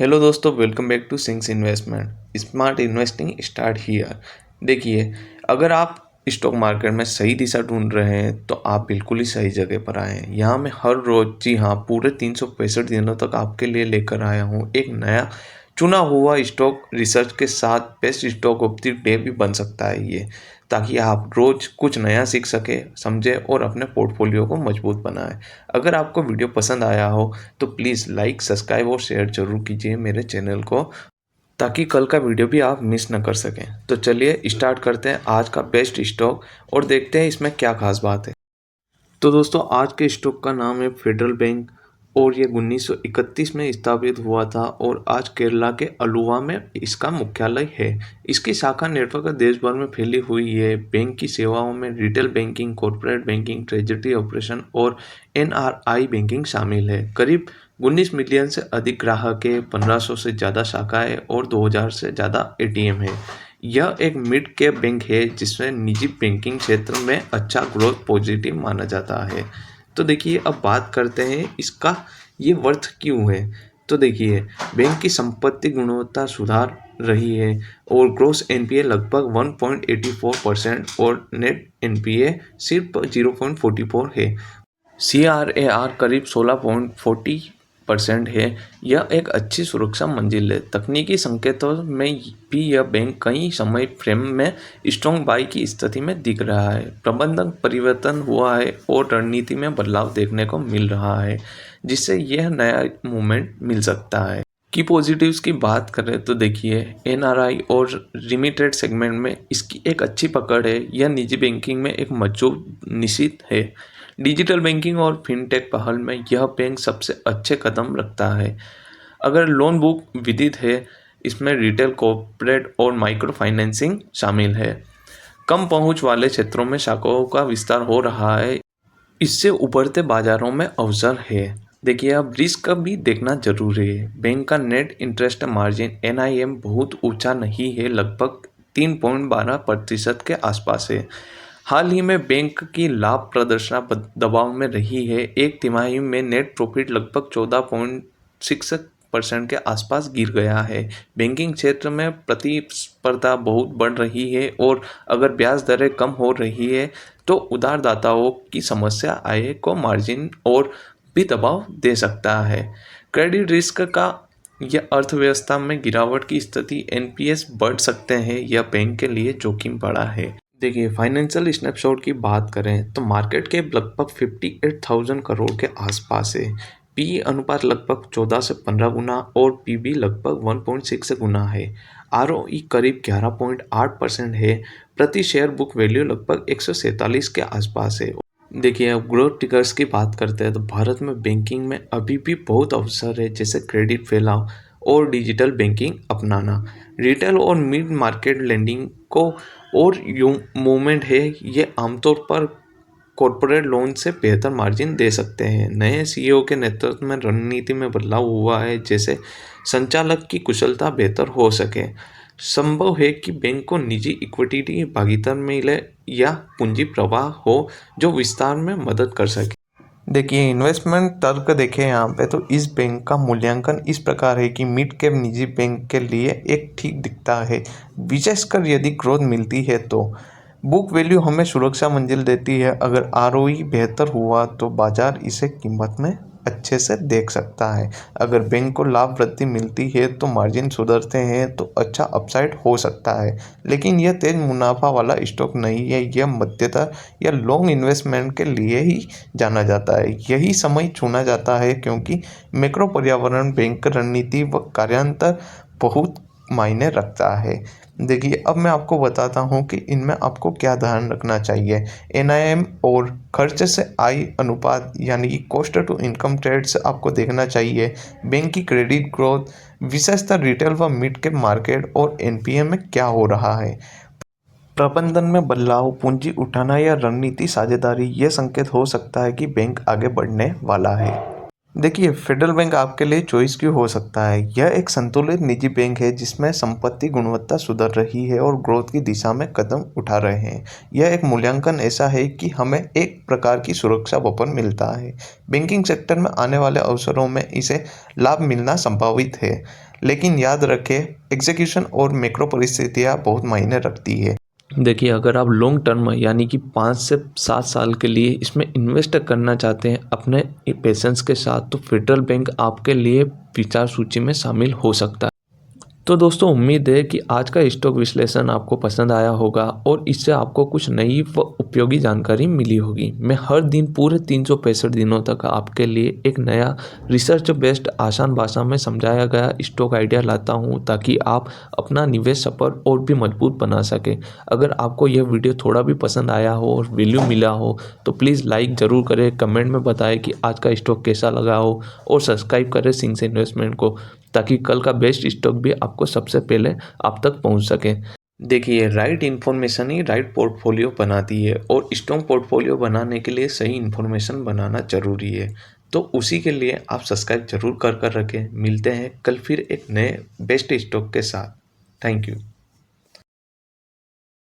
Hello दोस्तों, welcome back to Singh's investment. Smart investing start here. देखिए, अगर आप स्टॉक मार्केट में सही दिशा ढूंढ रहे हैं तो आप बिल्कुल ही सही जगह पर आए हैं। यहाँ मैं हर रोज, जी हाँ, पूरे 365 दिनों तक आपके लिए लेकर आया हूँ एक नया चुना हुआ स्टॉक रिसर्च के साथ। Best stock of the day भी बन सकता है ये, ताकि आप रोज कुछ नया सीख सके, समझे और अपने पोर्टफोलियो को मजबूत बनाए। अगर आपको वीडियो पसंद आया हो तो प्लीज़ लाइक, सब्सक्राइब और शेयर जरूर कीजिए मेरे चैनल को, ताकि कल का वीडियो भी आप मिस न कर सकें। तो चलिए स्टार्ट करते हैं आज का बेस्ट स्टॉक और देखते हैं इसमें क्या खास बात है। तो दोस्तों, आज के स्टॉक का नाम है फेडरल बैंक और ये 1931 में स्थापित हुआ था और आज केरला के अलुवा में इसका मुख्यालय है। इसकी शाखा नेटवर्क देश भर में फैली हुई है। बैंक की सेवाओं में retail banking, corporate banking, treasury operation और एनआरआई बैंकिंग शामिल है। करीब 19 मिलियन से अधिक ग्राहक है, 1500 से ज़्यादा शाखाएं और 2000 से ज़्यादा एटीएम है। यह एक मिड कैप बैंक है जिसमें निजी बैंकिंग क्षेत्र में अच्छा ग्रोथ पॉजिटिव माना जाता है। तो देखिए, अब बात करते हैं इसका ये वर्थ क्यों है। तो देखिए, बैंक की संपत्ति गुणवत्ता सुधार रही है और ग्रोस एनपीए लगभग 1.84% और नेट एनपीए सिर्फ 0.44 है। CRAR करीब 16.40% है। यह एक अच्छी सुरक्षा मंजिल है। तकनीकी संकेतों में भी यह बैंक कई समय फ्रेम में स्ट्रॉन्ग बाई की स्थिति में दिख रहा है। प्रबंधन परिवर्तन हुआ है और रणनीति में बदलाव देखने को मिल रहा है, जिससे यह नया मूवमेंट मिल सकता है। की पॉजिटिव्स की बात करें तो देखिए, एनआरआई और लिमिटेड सेगमेंट में इसकी एक अच्छी पकड़ है। यह निजी बैंकिंग में एक मजबूत निश्चित है। डिजिटल बैंकिंग और फिनटेक पहल में यह बैंक सबसे अच्छे कदम रखता है। अगर लोन बुक विदित है, इसमें रिटेल, कॉर्पोरेट और माइक्रो फाइनेंसिंग शामिल है। कम पहुंच वाले क्षेत्रों में शाखाओं का विस्तार हो रहा है। इससे उभरते बाजारों में अवसर है। देखिए, अब रिस्क भी देखना जरूरी है। बैंक का नेट इंटरेस्ट मार्जिन एनआईएम बहुत ऊंचा नहीं है, लगभग 3.12% के आसपास है। हाल ही में बैंक की लाभ प्रदर्शन दबाव में रही है। एक तिमाही में नेट प्रॉफिट लगभग 14.6% के आसपास गिर गया है। बैंकिंग क्षेत्र में प्रतिस्पर्धा बहुत बढ़ रही है और अगर ब्याज दरें कम हो रही है तो उधारदाताओं की समस्या आय को मार्जिन और भी दबाव दे सकता है। क्रेडिट रिस्क का यह अर्थव्यवस्था में गिरावट की स्थिति, एनपीएस बढ़ सकते हैं। यह बैंक के लिए जोखिम बड़ा है। देखिए, फाइनेंशियल स्नैपशॉट की बात करें तो मार्केट के लगभग 58,000 करोड़ के आसपास है। पी अनुपात लगभग 14 से 15 गुना और पीबी लगभग 1.6 गुना है। आरओई करीब 11.8% है। प्रति शेयर बुक वैल्यू लगभग 147 के आसपास है। देखिए, अब ग्रोथ ट्रिगर्स की बात करते हैं तो भारत में बैंकिंग में अभी भी बहुत अवसर है, जैसे क्रेडिट फैलाव और डिजिटल बैंकिंग अपनाना। रिटेल और मिड मार्केट लेंडिंग को और मूवमेंट है। ये आमतौर पर कॉर्पोरेट लोन से बेहतर मार्जिन दे सकते हैं। नए सीईओ के नेतृत्व में रणनीति में बदलाव हुआ है, जैसे संचालक की कुशलता बेहतर हो सके। संभव है कि बैंक को निजी इक्विटी की भागीदार मिले या पूंजी प्रवाह हो जो विस्तार में मदद कर सके। देखिए, इन्वेस्टमेंट तर्क देखें यहाँ पे तो इस बैंक का मूल्यांकन इस प्रकार है कि मिड कैप निजी बैंक के लिए एक ठीक दिखता है, विशेषकर यदि ग्रोथ मिलती है तो। बुक वैल्यू हमें सुरक्षा मंजिल देती है। अगर आरओई बेहतर हुआ तो बाजार इसे कीमत में अच्छे से देख सकता है। अगर बैंक को लाभ वृद्धि मिलती है तो मार्जिन सुधरते हैं तो अच्छा अपसाइड हो सकता है। लेकिन यह तेज मुनाफा वाला स्टॉक नहीं है। यह मध्यतर या लॉन्ग इन्वेस्टमेंट के लिए ही जाना जाता है। यही समय चुना जाता है क्योंकि मैक्रो पर्यावरण, बैंक रणनीति व कार्यांतर बहुत मायने रखता है। देखिए, अब मैं आपको बताता हूँ कि इनमें आपको क्या ध्यान रखना चाहिए। एनआईएम और खर्च से आय अनुपात यानी कि कॉस्ट टू इनकम ट्रेड्स आपको देखना चाहिए। बैंक की क्रेडिट ग्रोथ, विशेषतर रिटेल व मिड कैप मार्केट और एनपीए में क्या हो रहा है। प्रबंधन में बदलाव, पूंजी उठाना या रणनीति साझेदारी, ये संकेत हो सकता है कि बैंक आगे बढ़ने वाला है। देखिए, फेडरल बैंक आपके लिए चॉइस क्यों हो सकता है। यह एक संतुलित निजी बैंक है जिसमें संपत्ति गुणवत्ता सुधर रही है और ग्रोथ की दिशा में कदम उठा रहे हैं। यह एक मूल्यांकन ऐसा है कि हमें एक प्रकार की सुरक्षा बफर मिलता है। बैंकिंग सेक्टर में आने वाले अवसरों में इसे लाभ मिलना संभावित है, लेकिन याद रखें एग्जीक्यूशन और मैक्रो परिस्थितियाँ बहुत मायने रखती है। देखिए, अगर आप लॉन्ग टर्म यानी कि 5 से 7 साल के लिए इसमें इन्वेस्ट करना चाहते हैं अपने पेशेंस के साथ, तो फेडरल बैंक आपके लिए विचार सूची में शामिल हो सकता है। तो दोस्तों, उम्मीद है कि आज का स्टॉक विश्लेषण आपको पसंद आया होगा और इससे आपको कुछ नई व उपयोगी जानकारी मिली होगी। मैं हर दिन पूरे 365 दिनों तक आपके लिए एक नया रिसर्च बेस्ड आसान भाषा में समझाया गया स्टॉक आइडिया लाता हूं, ताकि आप अपना निवेश सफल और भी मजबूत बना सकें। अगर आपको यह वीडियो थोड़ा भी पसंद आया हो और वैल्यू मिला हो तो प्लीज़ लाइक ज़रूर करें, कमेंट में बताएं कि आज का स्टॉक कैसा लगा हो और सब्सक्राइब करें सिंस इन्वेस्टमेंट को, ताकि कल का बेस्ट स्टॉक भी आपको सबसे पहले आप तक पहुंच सके। देखिए, राइट इन्फॉर्मेशन ही राइट पोर्टफोलियो बनाती है और स्ट्रॉन्ग पोर्टफोलियो बनाने के लिए सही इन्फॉर्मेशन बनाना ज़रूरी है। तो उसी के लिए आप सब्सक्राइब जरूर कर रखें। मिलते हैं कल फिर एक नए बेस्ट स्टॉक के साथ। Thank you.